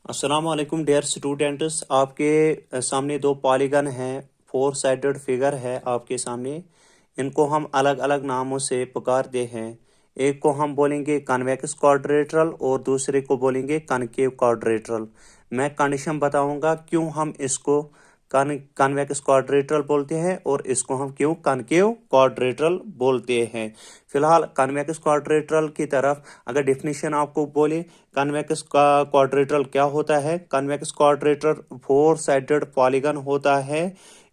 अस्सलाम वालेकुम dear students. आपके सामने दो पॉलीगन हैं, फोर साइडेड फिगर है आपके सामने। इनको हम अलग अलग नामों से पुकारते हैं। एक को हम बोलेंगे कन्वेक्स क्वाड्रेट्रल और दूसरे को बोलेंगे कनकेव क्वाड्रेट्रल। मैं कंडीशन बताऊंगा क्यों हम इसको कन्वेक्स क्वाड्रेट्रल बोलते हैं और इसको हम क्यों कनकेव क्वाड्रेट्रल बोलते हैं। फिलहाल कन्वेक्स क्वाड्रेट्रल की तरफ अगर डिफिनीशन आपको बोले, कन्वेक्स का क्वाड्रेट्रल क्या होता है। कन्वेक्स क्वाड्रेट्रल फोर साइडेड पॉलीगन होता है।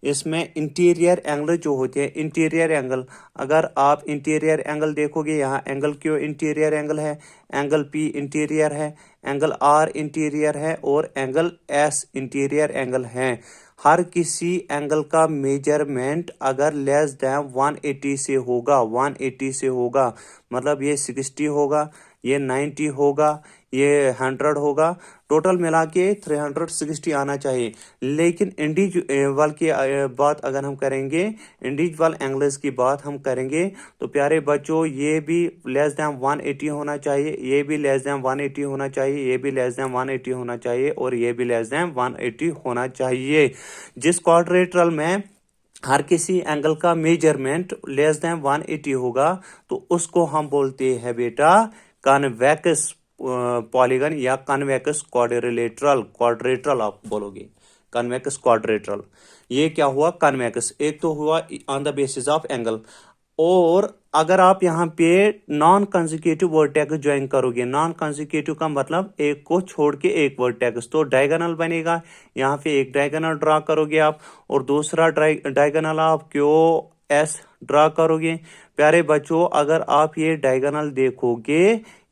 इसमें इंटीरियर एंगल जो होते हैं, इंटीरियर एंगल, अगर आप इंटीरियर एंगल देखोगे, यहाँ एंगल क्यू इंटीरियर एंगल है, एंगल पी इंटीरियर है, एंगल आर इंटीरियर है और एंगल एस इंटीरियर एंगल है। हर किसी एंगल का मेजरमेंट अगर लेस देन 180 से होगा, 180 से होगा, मतलब ये 60 होगा, ये 90 होगा, ये 100 होगा, टोटल मिला के 360 आना चाहिए। लेकिन इंडिविजुअल की बात अगर हम करेंगे, इंडिविजुअल एंगल्स की बात हम करेंगे, तो प्यारे बच्चों ये भी लेस देन 180 होना चाहिए, ये भी लेस देन 180 होना चाहिए, ये भी लेस देन 180 होना चाहिए और ये भी लेस देन 180 होना चाहिए। जिस क्वाड्रेट्रल में हर किसी एंगल का मेजरमेंट लेस देन 180 होगा तो उसको हम बोलते हैं बेटा कन्वेक्स पॉलीगन या कन्वेक्स क्वाड्रिलेटरल। क्वाड्रेट्रल आप बोलोगे, कन्वेक्स क्वाड्रेट्रल। ये क्या हुआ कन्वेक्स, एक तो हुआ on the basis of angle. और अगर आप यहाँ पे नॉन कंसेक्यूटिव वर्टेक्स ज्वाइन करोगे, नॉन कंसेक्यूटिव का मतलब एक को छोड़ के एक वर्टेक्स, तो डायगोनल बनेगा। यहाँ पे एक डायगोनल ड्रा करोगे आप और दूसरा डायगोनल आप क्यों एस ड्रा करोगे। प्यारे बच्चों अगर आप ये डायगोनल देखोगे,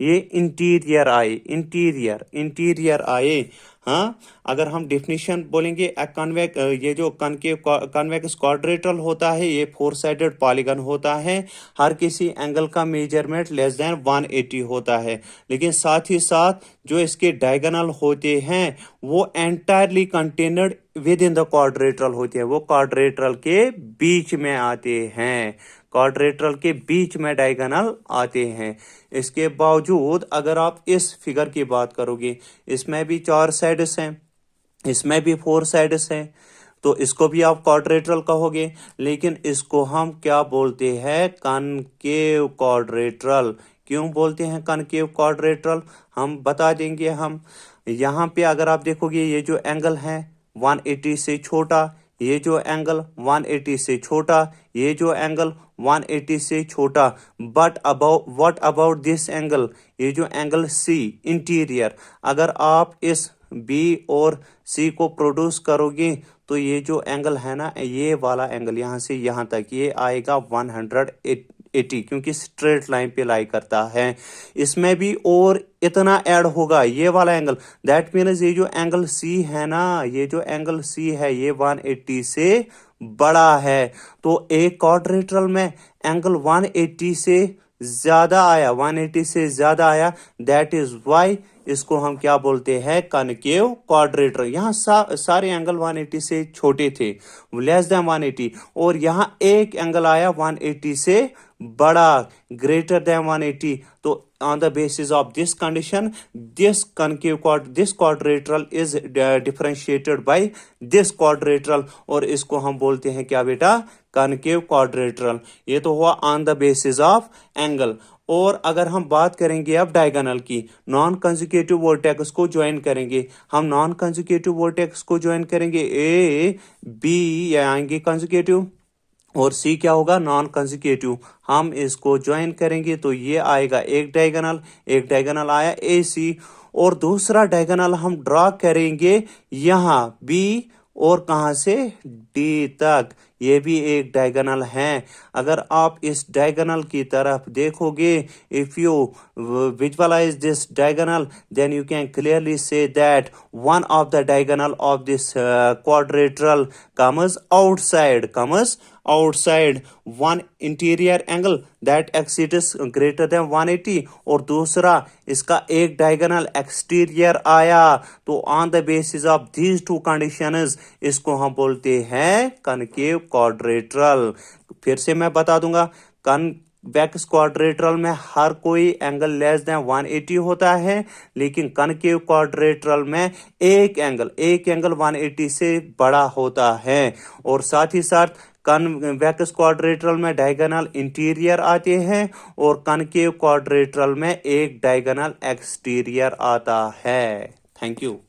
ये इंटीरियर आए, इंटीरियर इंटीरियर आए। हाँ, अगर हम डिफिनीशन बोलेंगे, ये जो कन्वेक्स क्वाड्रेट्रल होता है ये फोर साइडेड पॉलीगन होता है। हर किसी एंगल का मेजरमेंट लेस देन 180 होता है, लेकिन साथ ही साथ जो इसके डायगोनल होते हैं वो entirely contained with in the क्वाड्रेट्रल होते हैं, वो क्वाड्रेट्रल के बीच में आते हैं, क्वाड्रेट्रल के बीच में डायगोनल आते हैं। इसके बावजूद अगर आप इस फिगर की बात करोगे, इसमें भी चार साइड्स हैं, इसमें भी फोर साइड्स हैं, तो इसको भी आप क्वाड्रेट्रल कहोगे, लेकिन इसको हम क्या बोलते हैं कनकेव क्वाड्रेट्रल। क्यों बोलते हैं कनकेव क्वाड्रेट्रल, हम बता देंगे। हम यहाँ पे अगर आप देखोगे ये जो एंगल है 180 से छोटा, ये जो एंगल 180 से छोटा, ये जो एंगल 180 से छोटा, but what about this angle, ये जो एंगल सी इंटीरियर, अगर आप इस बी और सी को प्रोड्यूस करोगे तो ये जो एंगल है ना, ये वाला एंगल यहाँ से यहाँ तक ये आएगा 180, क्योंकि स्ट्रेट लाइन पे लाई करता है। इसमें भी और इतना ऐड होगा ये वाला एंगल, दैट मीन्स ये जो एंगल सी है ना, ये जो एंगल सी है ये 180 से बड़ा है। तो एक क्वाड्रेट्रल में एंगल 180 से ज्यादा आया, 180 से ज्यादा आया, दैट इज वाई इसको हम क्या बोलते हैं कनकेव क्वाड्रेट्रल। यहाँ सारे एंगल 180 से छोटे थे, लेस देन 180, और यहाँ एक एंगल आया 180 से बड़ा, ग्रेटर देन 180। तो on the basis of this condition, this quadrilateral is differentiated by this quadrilateral, और इसको हम बोलते हैं क्या बेटा कनकेव क्वाड्रेट्रल। ये तो हुआ on the basis of angle. और अगर हम बात करेंगे अब डायगोनल की, नॉन कंसेक्यूटिव वर्टेक्स को ज्वाइन करेंगे, हम नॉन कंसेक्यूटिव वर्टेक्स को ज्वाइन करेंगे, ए बी ये आएंगे कंसेक्यूटिव और सी क्या होगा नॉन कंसेक्यूटिव। हम इसको ज्वाइन करेंगे तो ये आएगा एक डायगोनल आया ए सी, और दूसरा डायगोनल हम ड्रा करेंगे यहाँ बी और कहां से डी तक, ये भी एक डायगोनल है। अगर आप इस डायगोनल की तरफ देखोगे, if you visualise this diagonal, then you can clearly see that one of the diagonal of this quadrilateral comes outside one interior angle that exceeds greater than 180, और दूसरा इसका एक डायगोनल एक्सटीरियर आया। तो on the basis of these two conditions इसको हम बोलते हैं कनकेव क्वाड्रेट्रल। फिर से मैं बता दूंगा, वैक्स क्वाड्रिलेटरल में हर कोई एंगल लेस देन 180 होता है, लेकिन कनकेव क्वाड्रिलेटरल में एक एंगल 180 से बड़ा होता है। और साथ ही साथ कन्वेक्स क्वाड्रिलेटरल में डायगोनल इंटीरियर आते हैं और कनकेव क्वाड्रिलेटरल में एक डायगोनल एक्सटीरियर आता है। Thank you.